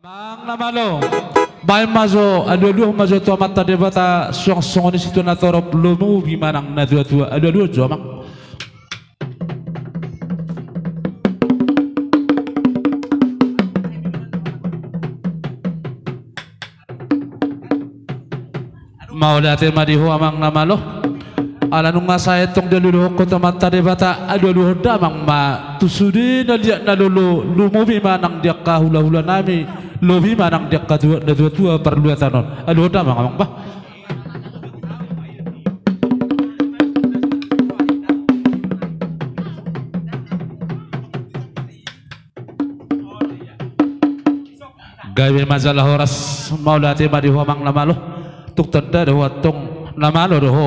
Mang namalo, bay mazo, adu mazo tu mata debata song ni situ na torop lumu bimanang na dua adu jo mang. Mau dati madihu amang namalo, ala nung masa etong dulu ko mata debata adu damang ma tusudi na dia na lulu lumu bimanang dia kahula nami. Lobi manang dia kadua dua perlu tanon. Aduh dah mang bah. Gawin masalah horas maulati madi mang namalo. Tuk tanda dah tong namalo doh.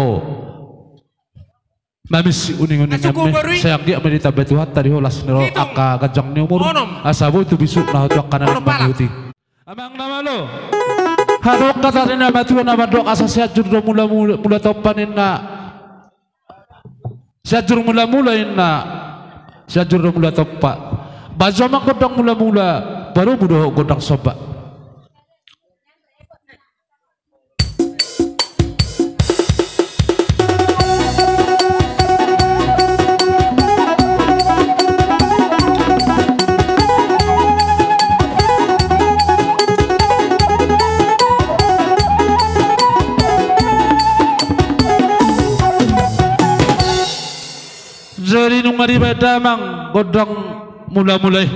Mamis uning-uning kami sayang dia menita betuhat tadi holas nero aka kajang ni umur asabu itu bisu nah tu kanan manuti. Amang namalo, hadok kata nina batu na badok asa siajur mula topanin na siajur mula topa. Bajo mang godang mula baru budoh godang soba. Jadi nung maribada mang godang mulai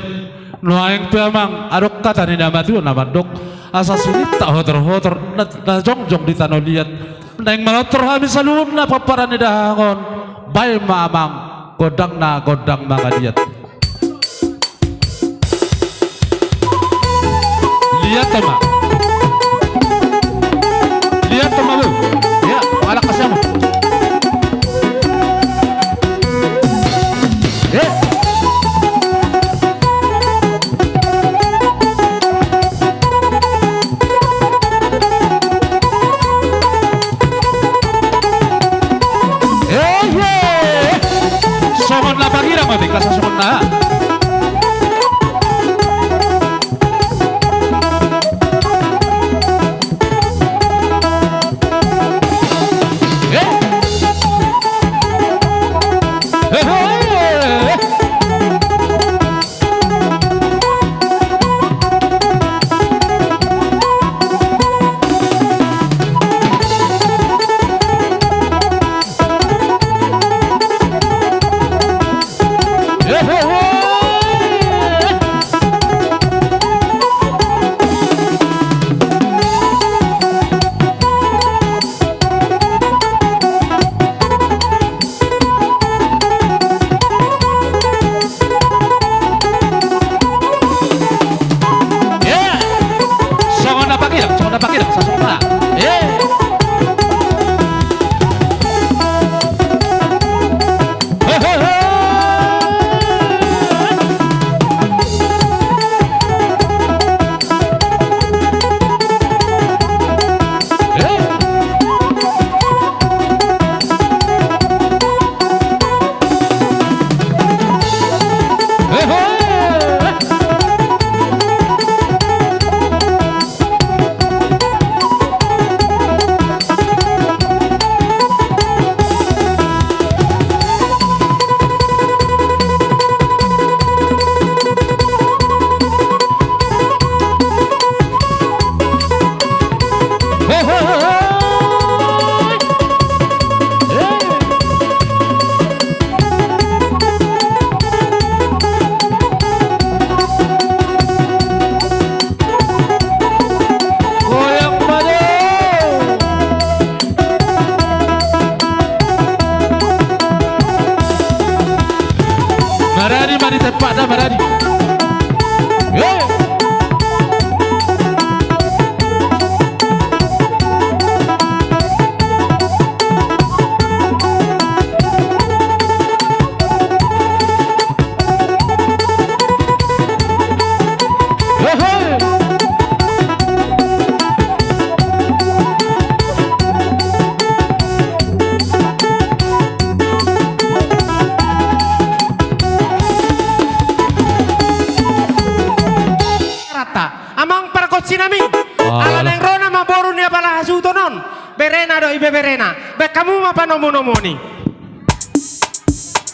nuaing piamang arok kata ni nama tu nama dok asas ini tak hotor na jong di tanah liat neng malotor habis salun na paparan ni dahangon bay mamang godang mangadiat lihat tama bu ya alak kasih mati kelas sempurna. berena do ibe berena. Baik kamu apa nomu nih?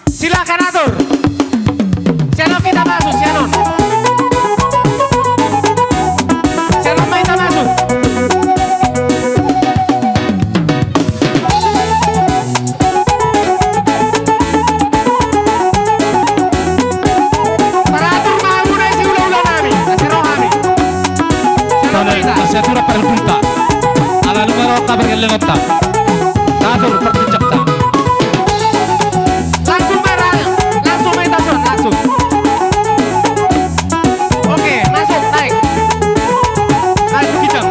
Silakan atur. Sianon kita masuk, Sianon. Sianon kita masuk. Teratur mau na si ulah-ulah nami, si rohami. Sianon kita. Asetura per punta. Ala numero ka per lengotta. Tatur per pincapta. Langsung merah, langsung metason, langsung. Oke, masuk, naik. Naik kijang.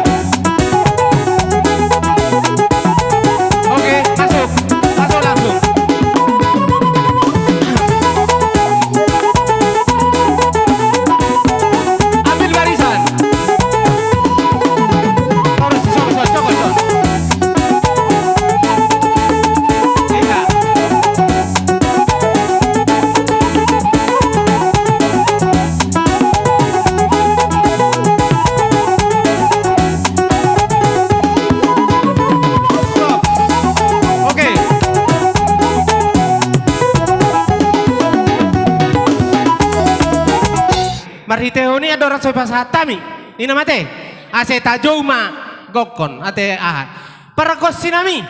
Oke, masuk. Masuk langsung. Ambil barisan. Terus, cokot. Iya. Stop. Oke. Marhiteoni adorat soy pasatami. Ina mate. Ase tajoma gokon ate Perkos sinami.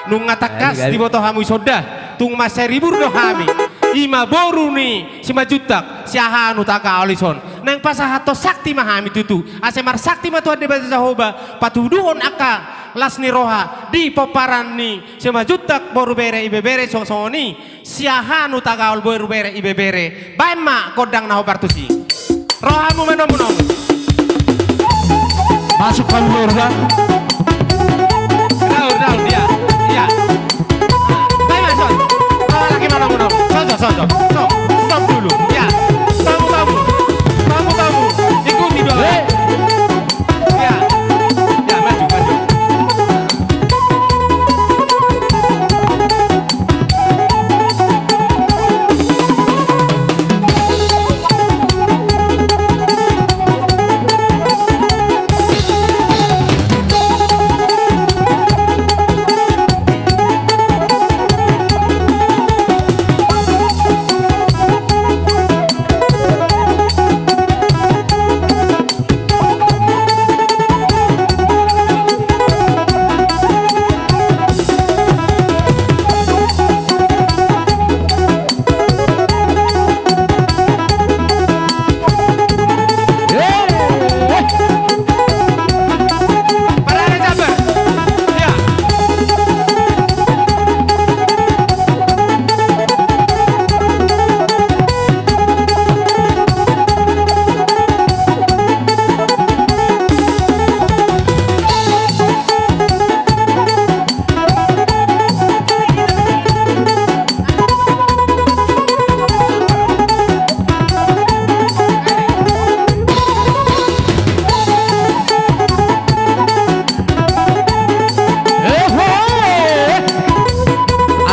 Nung ngatakas di boto hamu soda. Tung mas 1000 do hami. Ima boru ni 5 juta si ahanu taka olison. Nang pasahato sakti mahami tutu. Ase mar sakti matu ade baca sahoba patuduhon aka las ni roha di poparan ni 5 juta boru bere ibe bere song-songoni si ahanu taka ol boru bere ibe bere. Baima kodang naho bartusi. Rohamu menom-menom. Masuk kan Lurga. Daun dia. Iya. Baik masuk. Roha lagi menom-menom. Sojo. Stop dulu. Ya. Tamu. Ikuti dulu. Ya. Ya, maju. Parare Jabar. Ya.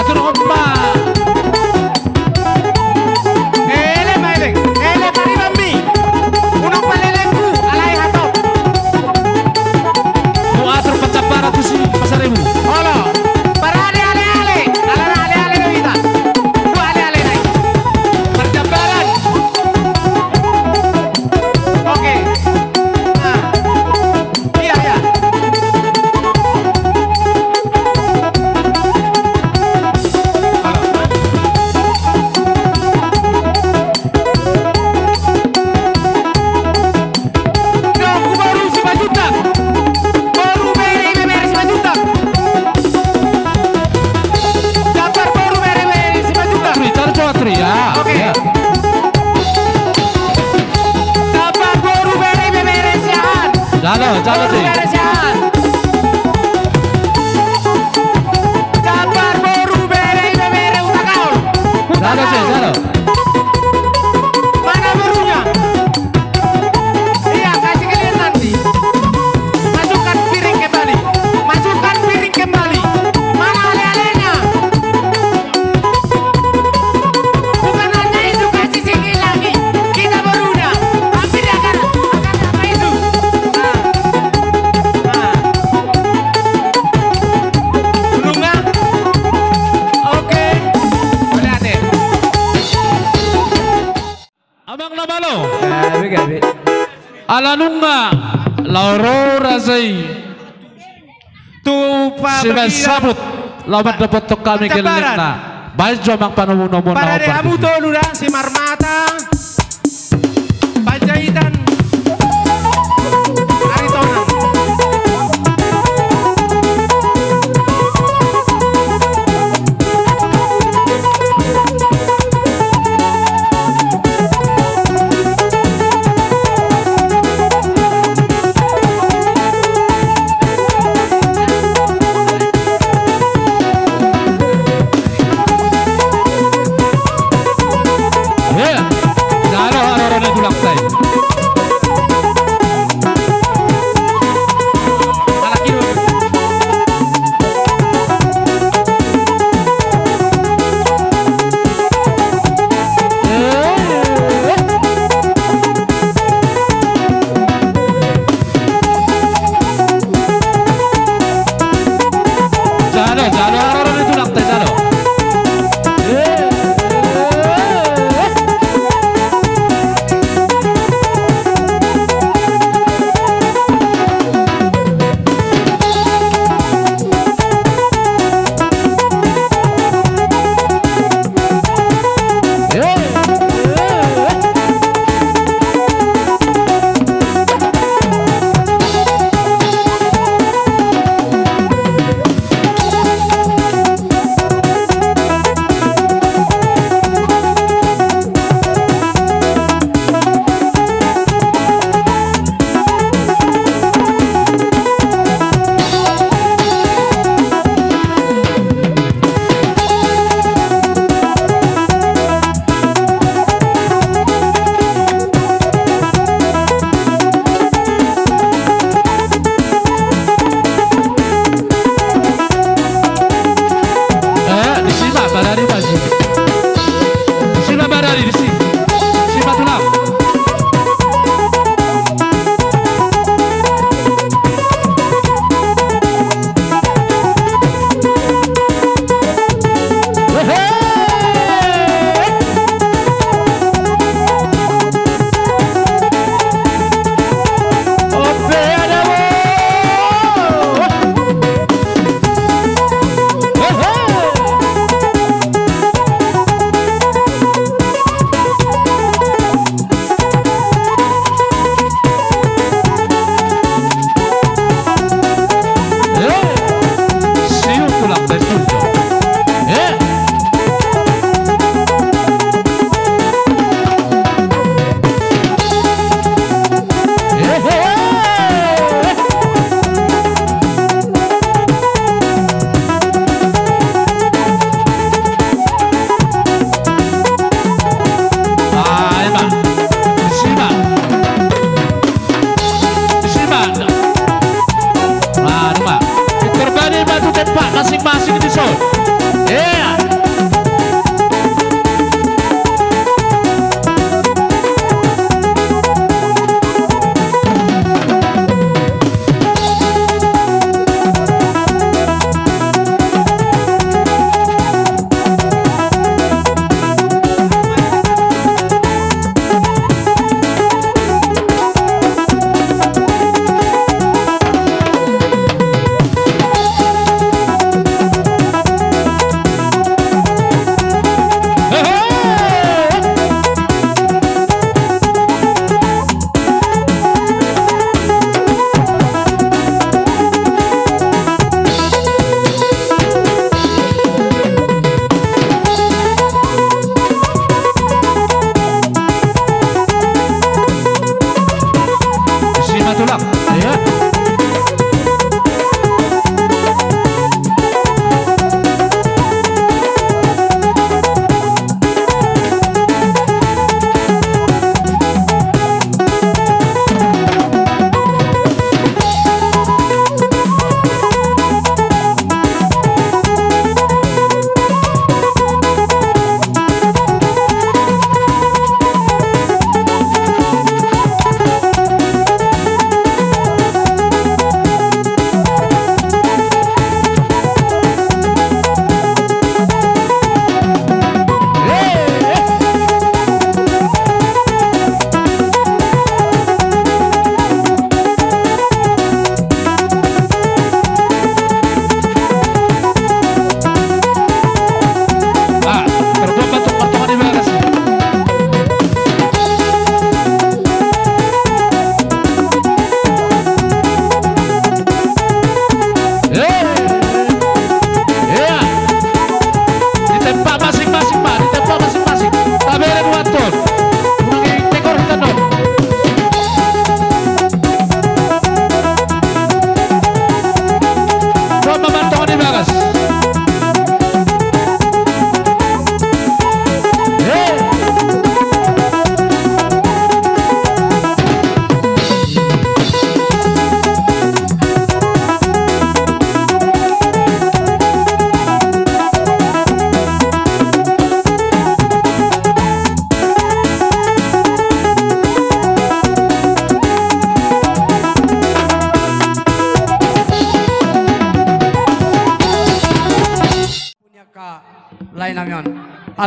Atur omba. Ele pari bambi. Unang palelengku alai hatop. Mu atur pencapara tu si pasarimu. Halo. Parade ale. Alara ale do kita. Du ale naik. Perjambaran. Oke. Nah. Iya. Aku baru 5 juta. Baru bere 5 juta. Jabar baru bere 5 juta. Twitter Tri ya. Oke. Ya. Jabar baru bere siahan. Jalo Baru Tri. bere siahan. Jabar baru bere utakaol. Jalo Tri, jalo. Mana barunya? Iya, kasih kalian nanti. Masukkan piring kembali. Mana ale-alenya? Bukan hanya itu, kasih sikit lagi. Kita barunya. Hampir akan apa itu? Nah. Amang namalo. Gabi. Alanunga laurora say Tupa sinasabot lamat dapat to kami kililing na baik jomang panuno mo para na de hamuto lura si Marmata Panjaitan Aritonan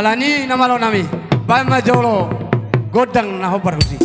alani namalo nami Bai Majolo godang naho barhusi.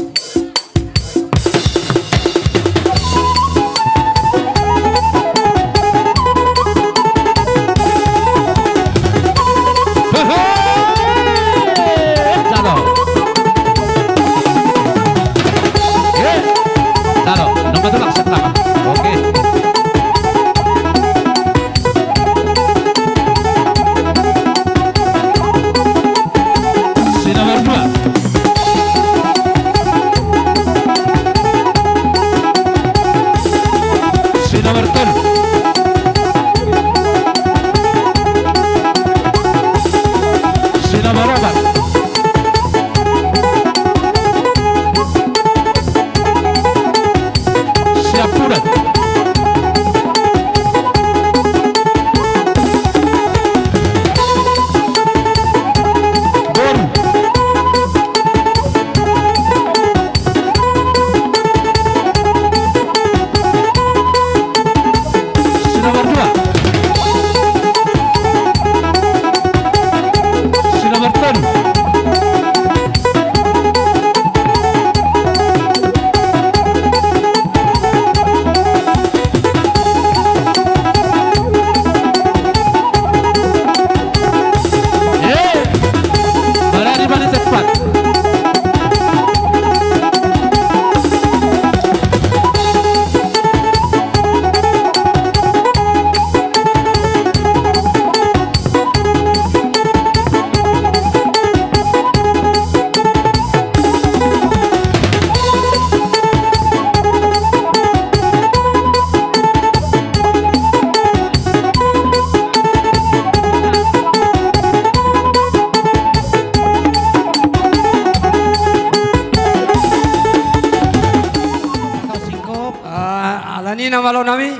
Namalo nami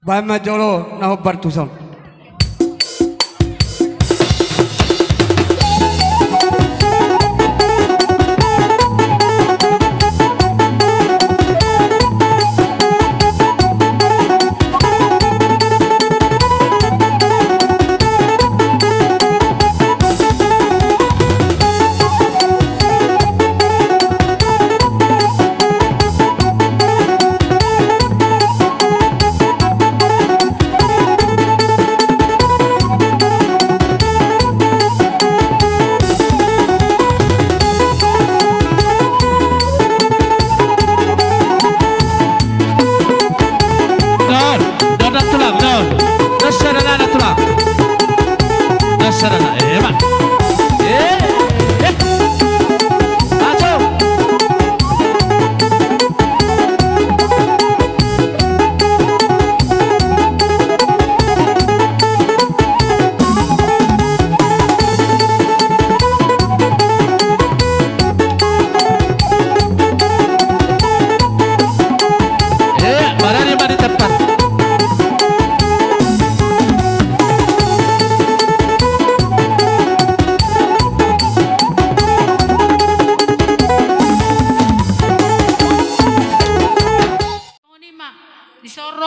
Bai Majolo naho bartuson.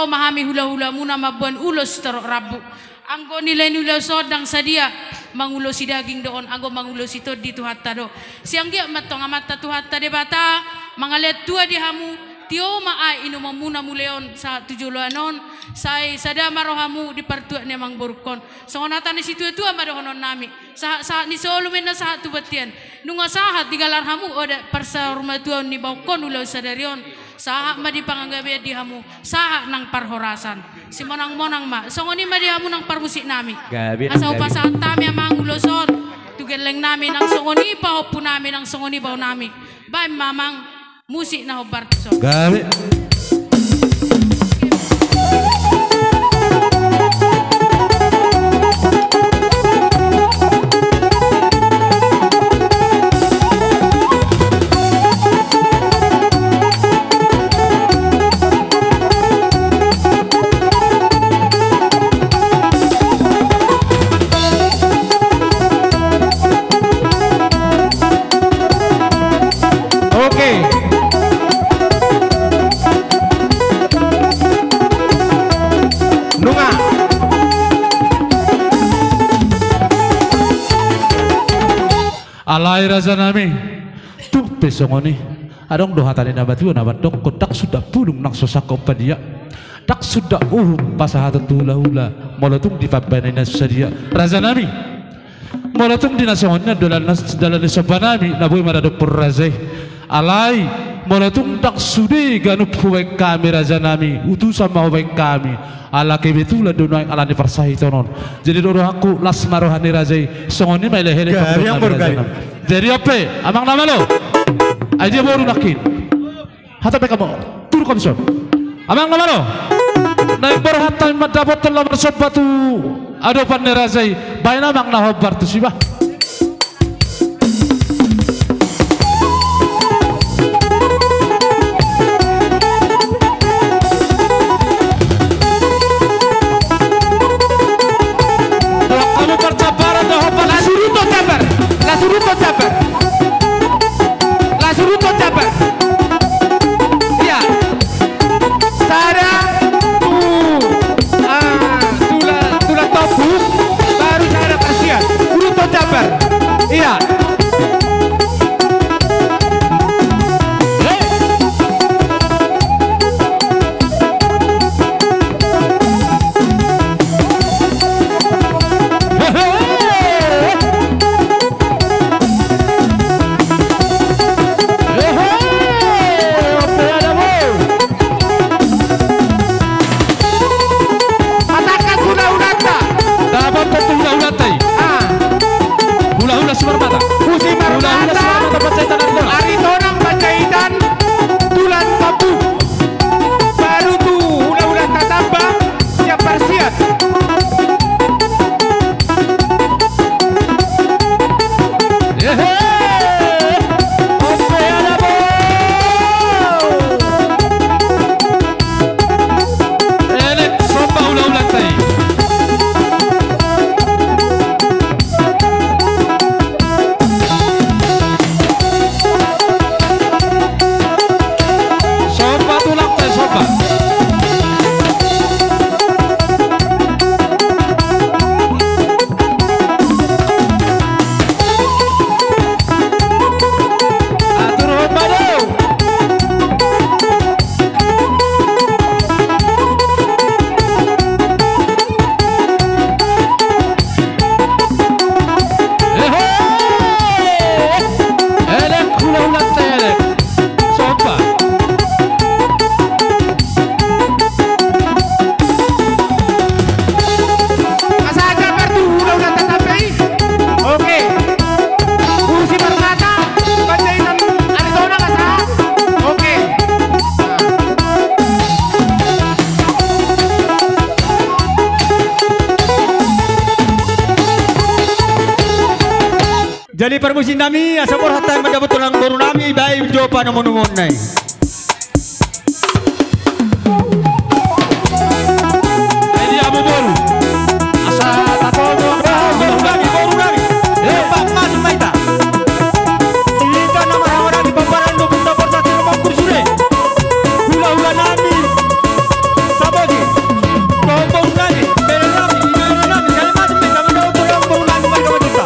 Mahami hula-hula muna mabuan ulos terok rabu. Anggo nilai nilai sodang sadia mangulosi daging doon anggo mangulosi to di tuhatta do. Siang dia matong amata tuhatta de bata mangalet tua di hamu tio maai inu mamuna muleon sa tujuluanon sai sada marohamu di partua ne mang borukon. Songonata ni situ tua madohonon nami. Sa ni solumen na sa tubatian. Nunga sahat di galar hamu oda parsa rumah tuan ni baukon ulau sadarion. Saha ma di panganggabe di hamu saha nang parhorasan si monang-monang ma songoni ma di hamu nang parmusik nami asa upasa tami amang ulosot tugeleng nami nang songoni pahopu nami nang songoni bau nami bay mamang musik na hobar so gabi Alai raja nami tuh besongoni adong doha tani nabatu nabadok kotak sudah pulung nak sosako padia tak sudah pasahatan tula hula molotung di pabanina sadia raja nami molotung di nasonnya dalam sebanami naboy maradok pur raja alai molotung tak sudi ganup huwek kami raja nami utusan mau huwek kami ala kebetulan dono yang alani persahi tonon jadi doro aku las marohani raja songoni mai lehele jadi apa amang nama lo aja baru nakin hatta kamu turu komison amang nama lo naik berhatta dapat telah bersobat tu ada panerazai baina amang nah hobar tu sibah Lasuruto cabar. Iya. Sada tula topu baru sada kasihan. Suruto cabar. Iya. Jadi permusim nami asa hatta mendapat tulang baru nami baik jopa nomor nai. Ini abu baru asa tato baru nami. Pak mas maita. Kita nama orang di paparan do benda persatu rumah kursure. Hula nami. Sabodi. Tombong nami. Nami. Kalau mas maita mendapat tulang baru nami mereka berjuta.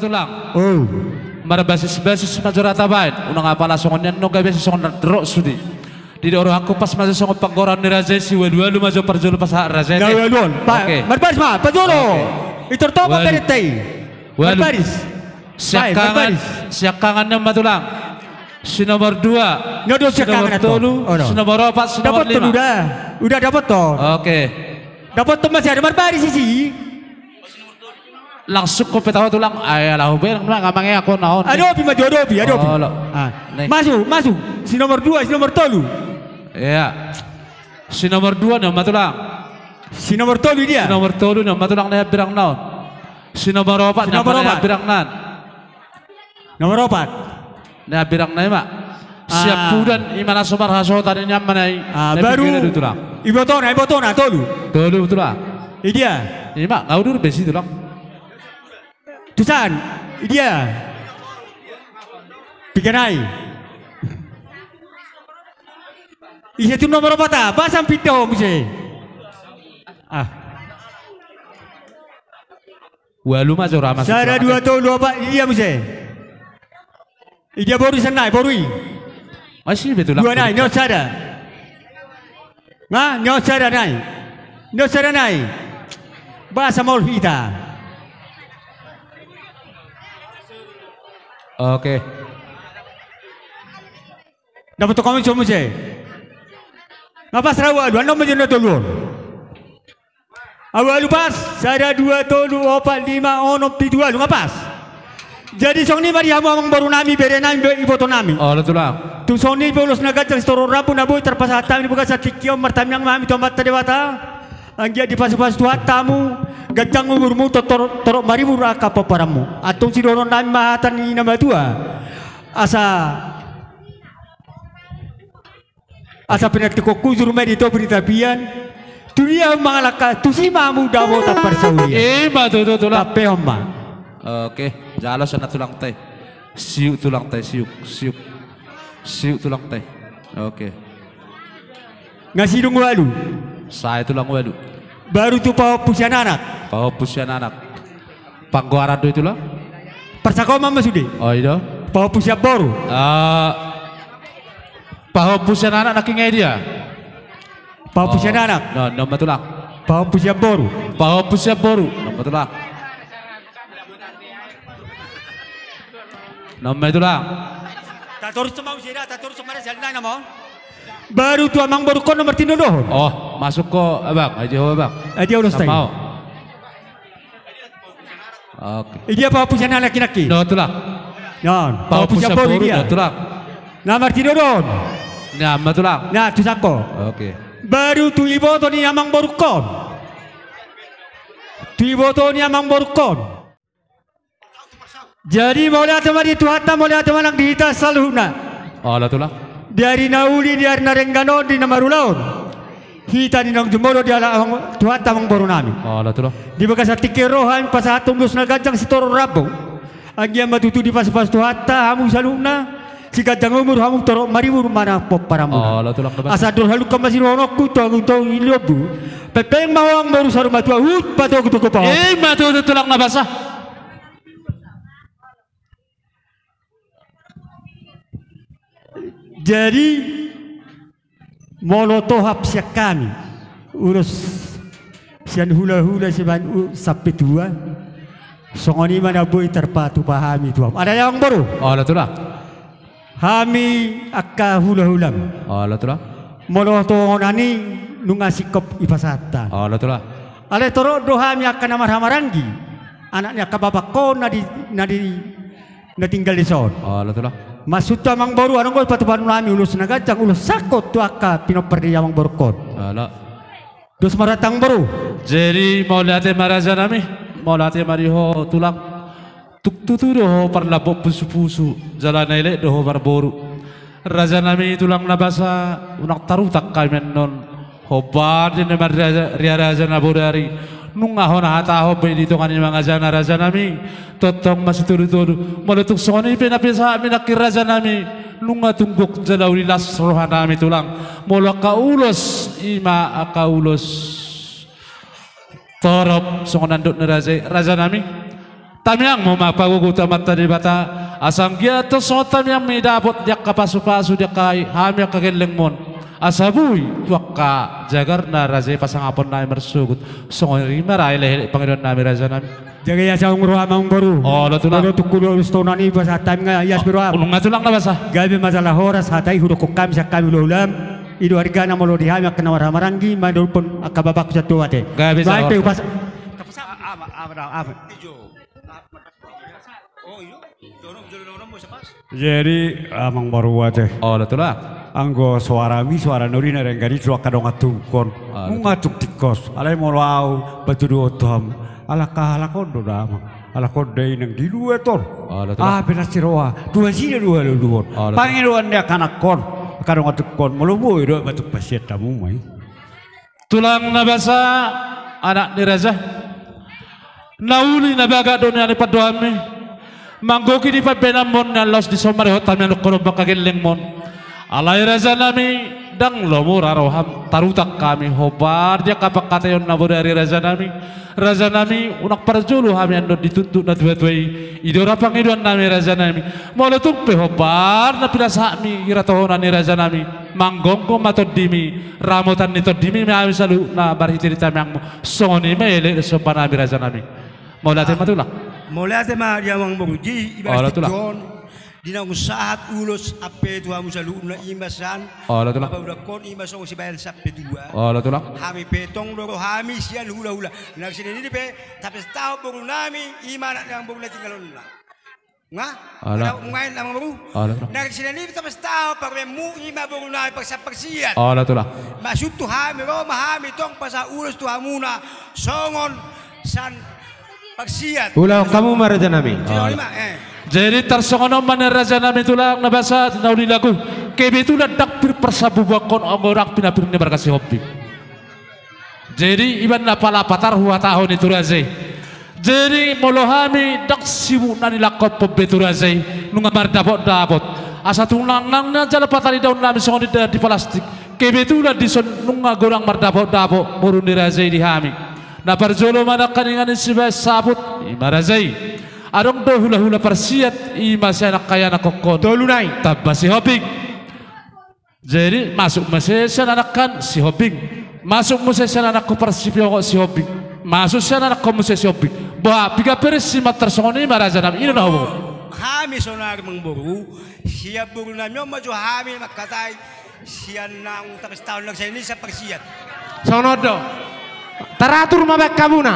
tulang. Oh. Mara basis majorata bait. Unang apala songon yan no gabi songon drok sudi. Di orang aku pas masuk songon panggoran ni Raja si walu maju perjulu pas Raja. Na waluan. Oke. Marbaris ma, pajolo. Itu topo beretay. Marbaris. Siakangan yang matulang. Si nomor 2. Nodo siakangan itu. Si nomor 4, si nomor 5. Dapat tuh udah dapat toh. Oke. Dapat tuh masih ada Marbaris sih. Langsung ko petaho tulang ayalah uber ngamangnya aku naon. Adopi maju adopi. Masuk. Si nomor 2, si nomor 3. Iya. Si nomor 2 nama tulang. Si nomor 3 dia. Si nomor 3 nama tulang na birang naon. Si nomor 4 nama birang nan. Nomor 4. Na birang na ima. Siap pudan imana sumar haso tadi nyaman ai. Baru ibotona tolu. Tolu tulang. Dia. Ima ngaudur besi tulang. Tusan, dia. Pikanai. Iya tu nomor apa tak? Pasang pito mesti. Walu mah jorah masuk. Saya 2 tahun 2 iya mesti. Dia baru senai, baru. Masih betul lah. 2 naik, nyot sada. Nah, nyot sada naik. Nyot sada naik. Bahasa maul kita. Oke. Dapat kami cuma je. Ngapas rawa 2 nombor jenis tolong. Awal lupas. Saya 2 tolu 4 5 onop 2 lu ngapas. Jadi song ni bari hamu amang baru nami bere nami iboto nami. Oh betul lah. Tu song ni bolos naga jang storo rapu naboy terpasatan ni bukan satikio martamiang mami tomat tadewata. Anggia di pas-pas tuat tamu gajang umurmu torok marimu raka paparamu atau si doron nami mahatan ni nama tua asa penatiko kuzur medito beritabian dunia mangalaka tu si mamu dawo tak persawian betul lah. tapi omma. Oke, jalo sana tulang teh. Siuk tulang teh, siuk tulang teh. Oke. Ngasih dong walu. Saya tulang walu. Baru tu pusian anak. Pusian anak. Panggoaran itu lah. Persako mama sudah. Oh iya. Pusian baru. Pusian anak nak ingai dia. Pusian anak. No, nama tulang. Pusian baru. Pusian baru. Nama tulang. Nama tulang. Tak terus semau sih dah. Tak terus semara jalan nama. Baru tu amang baru kau nomor 3 doh. Oh, masuk ko abang, aja abang. Dia udah stay. Mau. Oke. Dia pusian anak laki-laki. No tulang. Non, pusian baru dia. No tulang. Nomor 3 doh. Nama tulang. Nah, tu sako. Oke. Baru tu ibu tu ni amang baru kon. Tu ibu tu ni amang baru kon. Jadi boleh temani tu hatta boleh temani nak dihita saluna. Oh, lah tulang. Dari nauli dari narenggano di namarulaon. Hita di nang jumoro di ala tu hatta amang baru nami. Oh, lah tulang. Di bekas tikirohan pas hatung dus na gajang si toro rabo. Agia matutu di pas-pas tu hatta hamu saluna. Si gajang umur hamu toro maribur mana pop paramu. Oh, lah tulang. Asador halu kamasir onokku tong ilobu. Pepeng mawang baru saru matua pato kutu ko pa. Matu tulang na basah. Jadi molotohap siya kami urus siyan hula-hula siyan sampai 2 songoni mana boy terpatu pahami tuam ada yang baru Oh, lah tulang. Hami akka hula-hulam Oh, lah tulang. molotohonani nunga sikop ipasatan Oh, lah tulang. ale toro dohami akka namar-hamarangi anaknya kababako na tinggal di son Oh, lah tulang. Masuk tu amang baru anong ko patupan nami ulus nagajang ulus sakot tu akka pinoperdi amang baru kon. Ala. Terus maratang baru. Jadi mau lihat maraja nami, mau lihat mariho tulang. Tuk tutu doho parlabok pusu-pusu jalan ele doho barboru. Raja nami tulang nabasa unak taru tak kaimen non hobar di nemar raja nabodari. Nunga hona hata ho be dito kanina mga jana raja nami totong masituru-turu molutuk soni pinapisa minakir raja nami nunga tungguk jalaw lilas rohan nami tulang molo kaulos ima akaulos torop songonandot na raja nami Tamyang mo mapagugutan mata di bata asang gia to so tamyang may dapat dia kapasu-pasu dia kay hamya kageleng mon asabuy tuak ka jagar na raze pasangapon na mersugut so ngori maray leh Panginoon namin raja namin Jaga ya sa ngruha mang baru. Oh, lo tulang. Lo tukulo stona ni pas time nga yas biro. Unong nga tulang na basa. Gabi masalah horas hatay hudo ko kami sa kami ulam. Ido harga na molo dihami ak nawar marangi mandol pun akababak sa tuwate. Gabi sa horas. Jadi amang baru aja. Oh, lo tulang. Anggo suara nuri na renggari suaka dong atungkon. Mungatuk tikos. Alay molo au batu do tom. Ala kondo dama. Ala kondai nang di dua ton. Benar siroa. Dua sini dua lu. Pangiruan dia kanak kon. Kadang atuk kon molo boy do batuk pasiat tamu mai. Tulang na basa anak ni raja. Nauli na baga dunia ni paduami. Manggoki di pabenamon na los di somare hotam yang kono bakageleng mon. Alay raja nami dang lomur aroham tarutak kami hobar dia kapak katayon na dari raja nami. Raja nami unak parjulu kami ando dituntut na tuwai idora pangiduan nami raja nami molotung pehobar na pinasa mi iratohona ni raja nami manggongko matod dimi ramutan nito dimi mi ami salu na barhiti dita yang songoni mele sopan nami raja nami molate matulak molate ma dia mang bongji ibarat don dina usahat ulos ape tuamu salu na imasan tulak apa udah kon imasong si bayar sape dua tulak kami petong doro kami sian hula nak sini ni pe tapi tahu bong nami iman yang bong tinggalon lah ngah ada ngain lamang baru nak sini ni tapi tahu pakai mu ima bong nami paksa paksian tulak masuk tu kami ro mahami tong pasa ulos tu amuna songon san paksian ulah kamu maraja nami jadi tersongono mana raja nami tulang nabasa nauli lagu kebetulan dakpir persabubakon orang pinapir ni berkasih hobi jadi iban napala patar huwa tahun itu raja jadi molohami dak simu nani lakot pembetu raja nunga dapot asa tulang nangna jala patari daun nami songoni di plastik kebetulan di son nunga gorang mardapot murun di raja di hami na parjolo mana kaningan sibay sabut imarazai arong do hula persiat masih anak kaya anak kokon dolunai tabba si hoping jadi masuk masih anak kan si hoping masuk masih anak ko persipio si hoping masuk anak ko masih si hoping bah piga peres si mater songoni maraja nam ini nah kami sonar mengburu siap buru namyo maju kami makatai sian nang tapos tahun lang sa ini sa persiat sonodo teratur mabek kamu na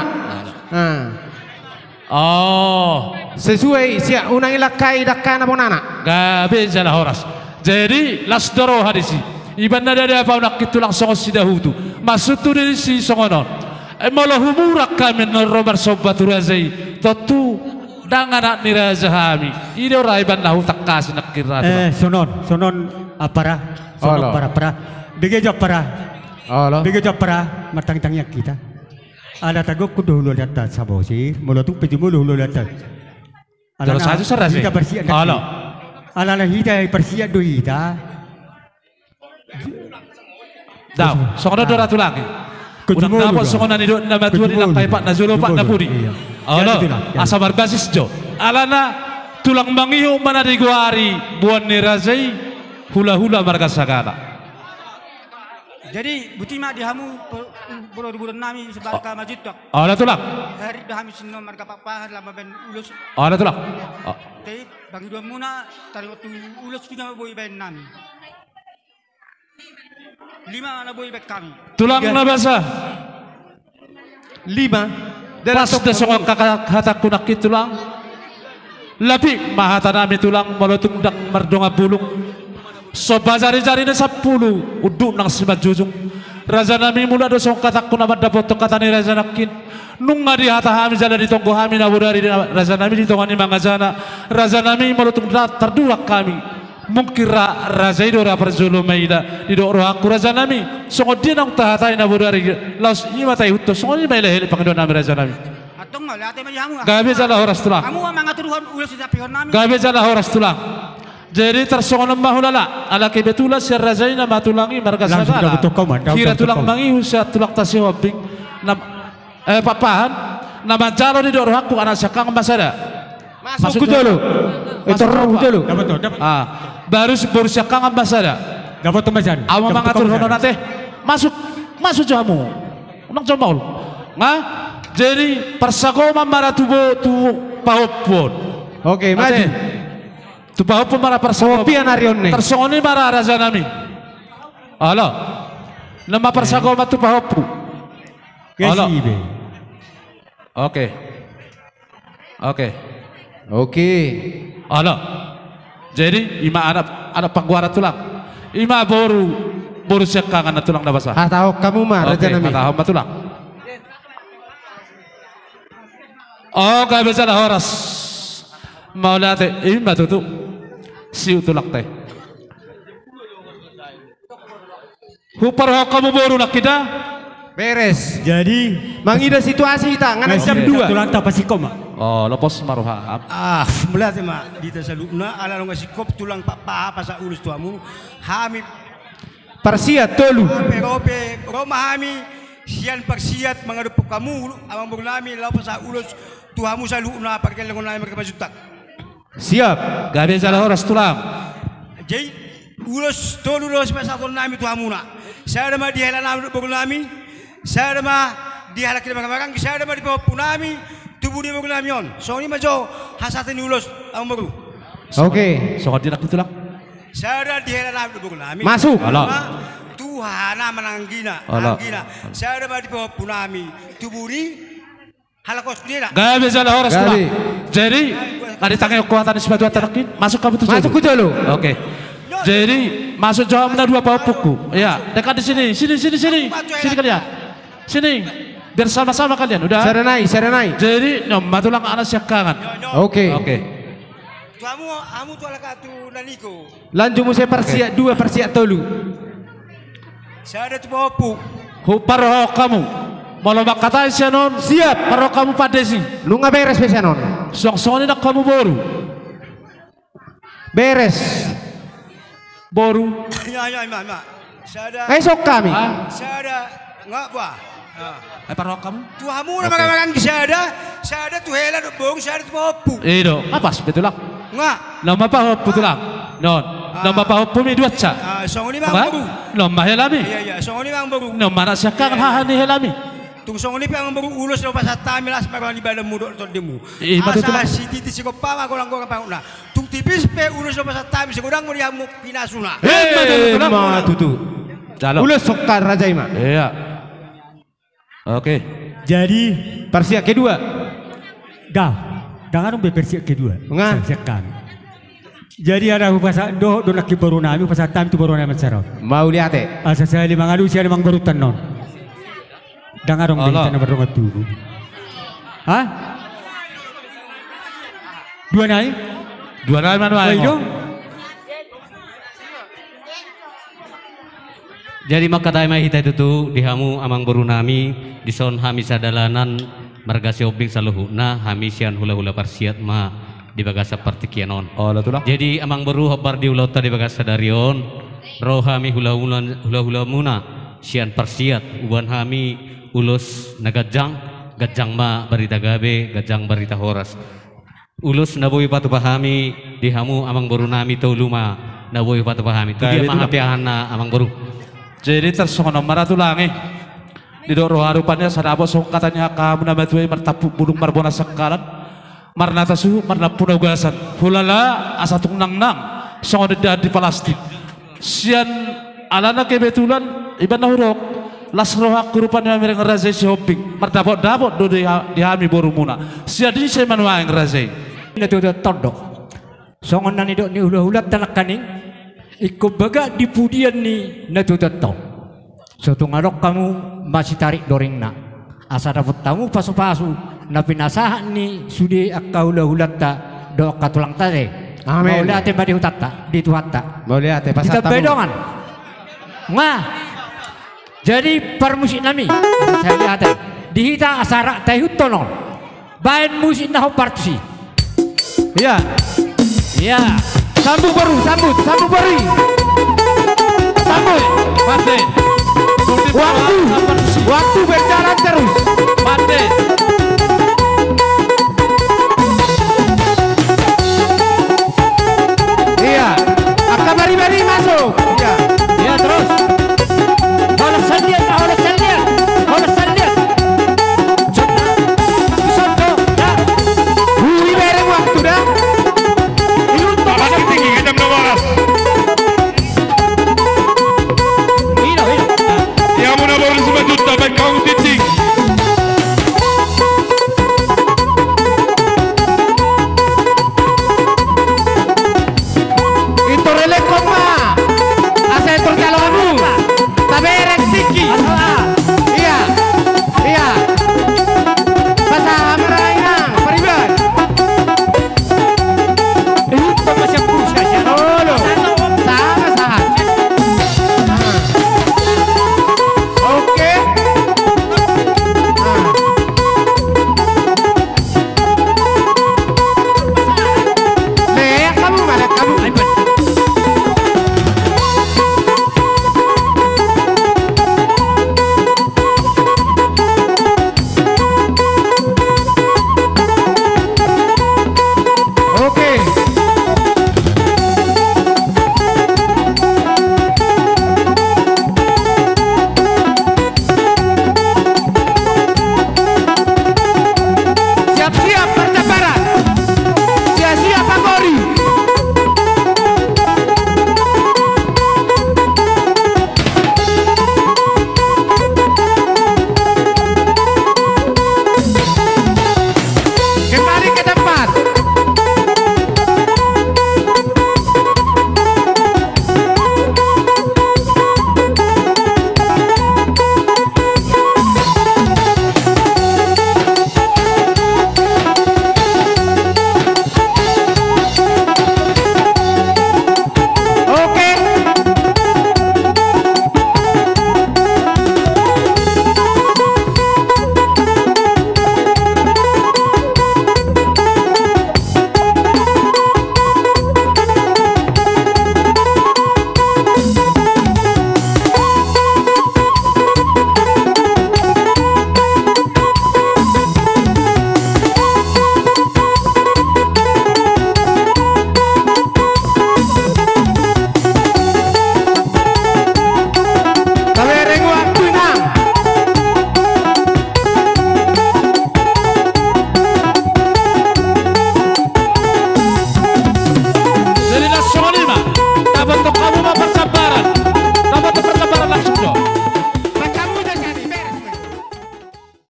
sesuai siap unang ilakai dakana bonana gabe jala horas jadi lasdoro hadisi iban nada ada apa unak itu langsung sidahutu maksud tu dari si songonon malah humurak kami noromar sobat razai totu dangan niraja kami ini orang iban nahu tak kasih nak kira sonon apara sonon para begejo para matang-tangnya kita ada tagok kudu hulu data sabosi molotung pejumulu hulu data ala saja saras ala hida persia do hida daw sokono do ratu lagi udah dapat sokono nido na matua di langkai pak nazulo pak napuri asa berbasis jo alana tulang mangihu mana diguari buan nirazai hula marga sagala jadi butima dihamu buru nami sebarka majid tok. Ada tulak. Hari dahami sinno marga papahan lama ben ulus. Ada tulak. Tapi bagi dua muna tari waktu ulus punya boy ben nami. 5 anak boy ben kami. Tulang na basa. 5. Pas na songong kakak kunak tulang. Lapi mahata nami tulang malotung dak mardonga bulung. So bazari-jari na 10 uduk nang simajujung raja nami mula do song katak kuna dapat kata ni raja nakin nung ngadi hata hami jala di tonggo hami na budari raja nami di tongani mangajana raja nami malotung terduak kami mungkin raja itu ora perjulu maida di do aku raja nami songo dia nang tahatai na budari laus ima tai hutto songo ni maila heli pangdo nami raja nami atong malate majamu gabe jala horas tulang kamu mangaturhon ulos sa pihon nami gabe jala horas tulang jadi tersongon mahulala ala kebetulan si rajaina matulangi marga sagala kira tulang mangi husia tulang tasih hobbing papahan nama calon di doro aku anak sakang masada. Masuk dulu. Itu dulu. Dapat tuh, dapat. Baru sakang masada. Dapat tuh masan. Awang mengatur hono nate. Masuk jamu. Unang jamaul. Nga jadi persagoma mara tubo tu paupon. Oke, maju. Tu paupon mara persagoma. Kopi anarion nih. Tersongoni mara raja nami. Halo. Nama persagoma tu paupu. Halo. Oke. Halo. Jadi ima ada pangguara tulang. Ima boru sekangan tulang na basa. Tahu kamu mah raja nami. Tahu tulang. Oh, gak bisa dah horas. Mau lihat ini batu tu siu tulak teh. Hupar kamu baru nak kita beres. Jadi mangida situasi kita ngana jam 2. Tulang tak pasti koma. Oh, lepas maruha. Melihat mak di tasaluna ala lo ngasih kop tulang papa sa ulus tuamu. Hami persiat tolu. Rope Roma hami sian persiat mengaduk kamu amang burnami lau sa ulus tuamu sa luna pakai lengon nami mereka jutak. Siap. Gak bisa dah horas tulang. Jadi ulus tolu los pasal nami tuamu na. Saya ada di helan nami burnami. Saya ada di halak kita makan. Saya ada di bawah punami. Tubuh di burnami on. So ini majo hasatin ulus amang baru. Oke. So kau tidak tulang. Saya ada di helan nami burnami. Masuk. Tuhan menanggina. Saya ada di bawah punami. Tubuh di halakos dia. Gak bisa dah horas tulang. Jadi ada tangga kekuatan sepatu terakin. Masuk kamu tuh. Masuk dulu. Oke. Jadi masuk jawab dua paupuku. Ya, dekat di sini. Sini kalian. Sini. Biar sama-sama kalian. Udah. Serenai. Jadi nomor tulang anak sekangan. Oke. Kamu tu ala katu naniko. Lanjut musim persiat 2 persiat tolu. Saya ada tu paupu. Hupar kamu. Mau lomba kata non. Siap. Paro kamu padesi. Lu nggak beres non. Song-song ini nak kamu baru. Beres. Baru. Ya, mak. Saya ada. Esok kami. Saya ada nggak bah. Paro kamu. Tuamu nama makan saya ada tu hela tu bong, saya ada tu paupu. Iyo, apa betul lah. Nggak. Nama paupu tulang. Non. Nama paupu mi dua ca. Song ini mang baru. Nama helami. Iya, song ini mang baru. Nama nak sekangan hahani helami. Tung song ini mang baru ulus lo pasal tamilas makan di badan mudok tu demu. Betul. Si titi si kopama kolang panguna. Tung tipis pe ulus lo pasal tamis sekurang mau dia mau pinasuna. Ma tutu. Ulus sokar raja ima. Iya. Oke. Jadi persiat kedua. Jangan berpersiap kedua. Enggak. Jadi ada bahasa do nak baru nami bahasa tam tu baru nami cerot. Mau lihat Asa saya lima ngadu siapa memang baru tenon. Jangan dong dia tanah baru ngatu. Hah? Dua naik mana? Jadi maka daimah kita itu dihamu amang baru nami di son hami sadalanan marga siobing saluhuna hami sian hula-hula parsiat ma di bagasa partikianon. Jadi amang baru habar di ulota di bagasa darion roh hami hula-hula muna sian parsiat uban hami ulus nagajang ma barita gabe gajang barita horas. Ulus naboy patu pahami dihamu amang baru nami tauluma naboy patu pahami. Tu dia mahapiahana amang baru. Jadi tersono maratulangi di doro harupannya sadabo sok katanya kamu nama tuai mertapu bulung marbona sekalan marna tasu marna punogasan hulala asatung nang songo di plastik sian alana kebetulan iban hurok las rohak kurupannya mereng razai si hopping martabot do dihami boru muna sian ini saya manuang razai ini tuh todok songo nani dok ni ulah talakaning ikut baga di pudian ni na tutatong. Suatu ngarok kamu masih tarik doreng na. Asa dapat tamu pasu-pasu na pinasahan ni sudi akau hulat ta do katulang tade. Amin. Mau lihat di hutata di tuhatta. Mau lihat pasal tamu. Kita bedongan. Ngah. Jadi permusik nami. Saya lihat dihita asara tahut tonon. Bain musik na partusi. Iya. Iya. Sambut beri. Sambut. Mate. Waktu berjalan terus. Mate.